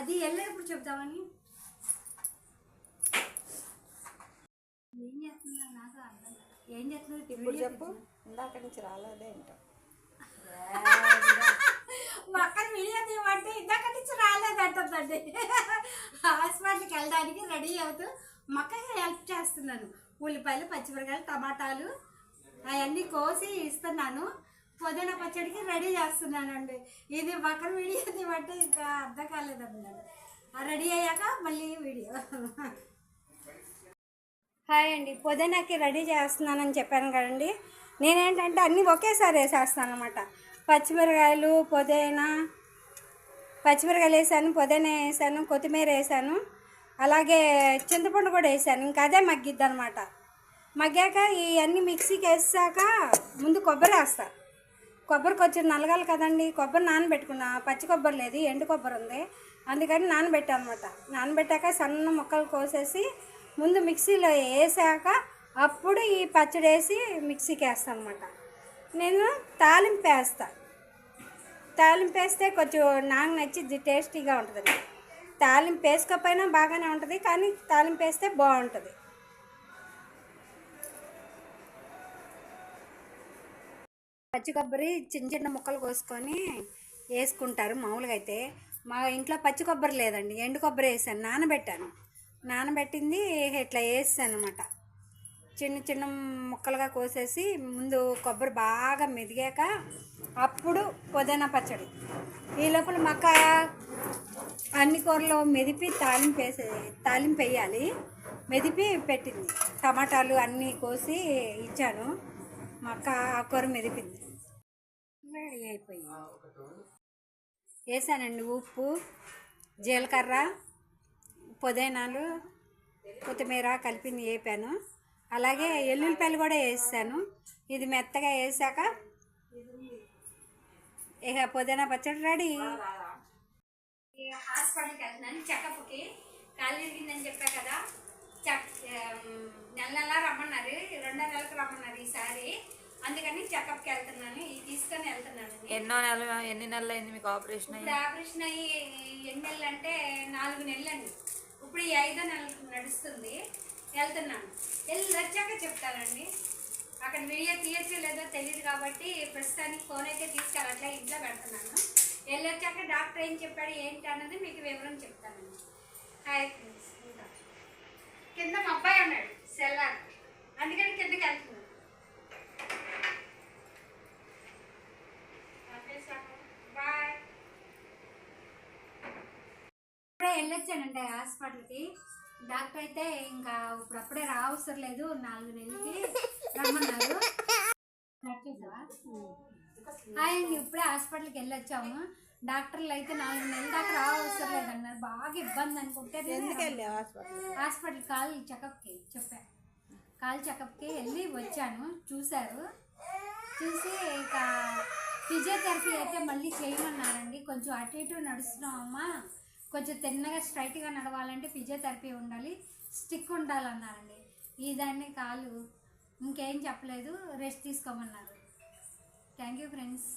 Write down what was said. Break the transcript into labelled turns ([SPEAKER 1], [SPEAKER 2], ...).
[SPEAKER 1] అది వెళ్ళేటప్పుడు చెప్తామని. ఏం చేస్తున్నారు నాకు అర్థం కాదు. ఏం చేస్తున్నారు
[SPEAKER 2] ఇప్పుడు చెప్పు. ఇందాక నుంచి రాలేదే ఏంటో.
[SPEAKER 1] మా అక్కడ వీడియో తీయమంటే ఇందాక నుంచి రాలేదంటుందండి. హాస్పిటల్కి వెళ్ళడానికి రెడీ అవుతూ మక్కకి హెల్ప్ చేస్తున్నాను. ఉల్లిపాయలు, పచ్చిమిరకాయలు, టమాటాలు అవన్నీ కోసి ఇస్తున్నాను. పుదీనా పచ్చడికి రెడీ చేస్తున్నానండి. ఇది పక్కన వీడియో తీయమంటే ఇంకా అర్థం కాలేదన్నాడు. రెడీ అయ్యాక మళ్ళీ వీడియో. హాయ్ అండి, పుదీనాకి రెడీ చేస్తున్నానని చెప్పాను కదండి. నేనేంటంటే అన్నీ ఒకేసారి వేసేస్తాను అనమాట. పచ్చిమిరకాయలు, పచ్చిమిరకాయలు వేసాను, పుదీనా వేసాను, కొత్తిమీర వేసాను, అలాగే చింతపండు కూడా వేసాను. ఇంకా అదే మగ్గిద్ది అనమాట. మగ్గాక ఇవన్నీ మిక్సీకి వేసాక ముందు కొబ్బరి వేస్తా. కొబ్బరి కొంచెం నలగాలి కదండి. కొబ్బరి నానబెట్టుకున్నా. పచ్చి కొబ్బరి లేదు, ఎండు కొబ్బరి ఉంది, అందుకని నానబెట్టా అనమాట. నానబెట్టాక సన్న ముక్కలు కోసేసి ముందు మిక్సీలో వేసాక అప్పుడు ఈ పచ్చడి వేసి మిక్సీకి వేస్తాను అనమాట. నేను తాలింపు వేస్తాను. తాలింపు వేస్తే కొంచెం నాకు నచ్చింది, టేస్టీగా ఉంటుంది. తాలింపు వేసుకోకపోయినా బాగానే ఉంటుంది, కానీ తాలింపు వేస్తే బాగుంటుంది. పచ్చి కొబ్బరి చిన్న చిన్న ముక్కలు కోసుకొని వేసుకుంటారు మామూలుగా. అయితే మా ఇంట్లో పచ్చి కొబ్బరి లేదండి, ఎండు కొబ్బరి వేసాను. నానబెట్టాను. నానబెట్టింది ఇట్లా వేసాను అనమాట. చిన్న చిన్న ముక్కలుగా కోసేసి ముందు కొబ్బరి బాగా మెదిగాక అప్పుడు పుదీనా పచ్చడి. ఈ లోపల మక్క అన్ని కూరలో మెదిపి తాలింపు వేయాలి. మెదిపి పెట్టింది. టమాటాలు అన్నీ కోసి ఇచ్చాను. మక్క ఆ కూర మెదిపింది. రెడీ అయిపోయింది. వేసానండి ఉప్పు, జీలకర్ర, పుదీనాలు, కొత్తిమీర కలిపింది వేపాను. అలాగే ఎల్లుల్లిపాయలు కూడా వేసాను. ఇది మెత్తగా వేసాక ఇక పుదీనా పచ్చడి రెడీ. హాస్పిటల్కి వెళ్తున్నాను చెకప్కి. కాలు ఇరిగిందని చెప్పా కదా. నెల రమ్మన్నారు, 2 నెలలకు రమ్మన్నారు ఈసారి. అందుకని చెకప్కి వెళ్తున్నాను. ఇది తీసుకొని వెళ్తున్నాను.
[SPEAKER 2] ఎన్ని నెలలు అయింది మీకు ఆపరేషన్ అయ్యి?
[SPEAKER 1] ఆపరేషన్ అయ్యి ఎన్ని నెలలు అంటే 4 నెలలు అండి. ఇప్పుడు ఈ 5వ నెల నడుస్తుంది. వెళ్తున్నాను. వెళ్ళి వచ్చాక చెప్తానండి. అక్కడ వీడియో తీయచ్చో లేదో తెలియదు కాబట్టి ప్రస్తుతానికి ఫోన్ అయితే తీసుకెళ్ళట్లే, ఇంట్లో పెడుతున్నాను. వెళ్ళి వచ్చాక డాక్టర్ ఏం చెప్పాడు ఏంటి అన్నది మీకు వివరం చెప్తానండి. Hi friends. ఇంకా కింద మా అబ్బాయి ఉన్నాడు సెల్లార్, అందుకని కిందకి వెళ్తున్నాను. బాయ్. ఇప్పుడే వెళ్ళొచ్చానండి హాస్పిటల్కి. డాక్టర్ అయితే ఇంకా ఇప్పుడప్పుడే రావసరం లేదు, 4 నెలలకి రమ్మన్నారు. అండి ఇప్పుడే హాస్పిటల్కి వెళ్ళొచ్చాము. డాక్టర్లు అయితే 4 నెలల దాకా రావసరం లేదన్నారు. బాగా ఇబ్బంది అనుకుంటే హాస్పిటల్ కాల్ చెకప్కి చెప్పాను. కాల్ చెకప్కి వెళ్ళి వచ్చాను. చూశారు. చూసి ఇక ఫిజియోథెరపీ అయితే మళ్ళీ చేయమన్నారండి. కొంచెం అటు ఇటు నడుస్తున్నామమ్మా, కొంచెం తిన్నగా స్ట్రైట్గా నడవాలంటే ఫిజియోథెరపీ ఉండాలి, స్టిక్ ఉండాలన్నారండి. దాన్ని కాలు ఇంకేం చెప్పలేదు, రెస్ట్ తీసుకోమన్నారు. Thank you friends.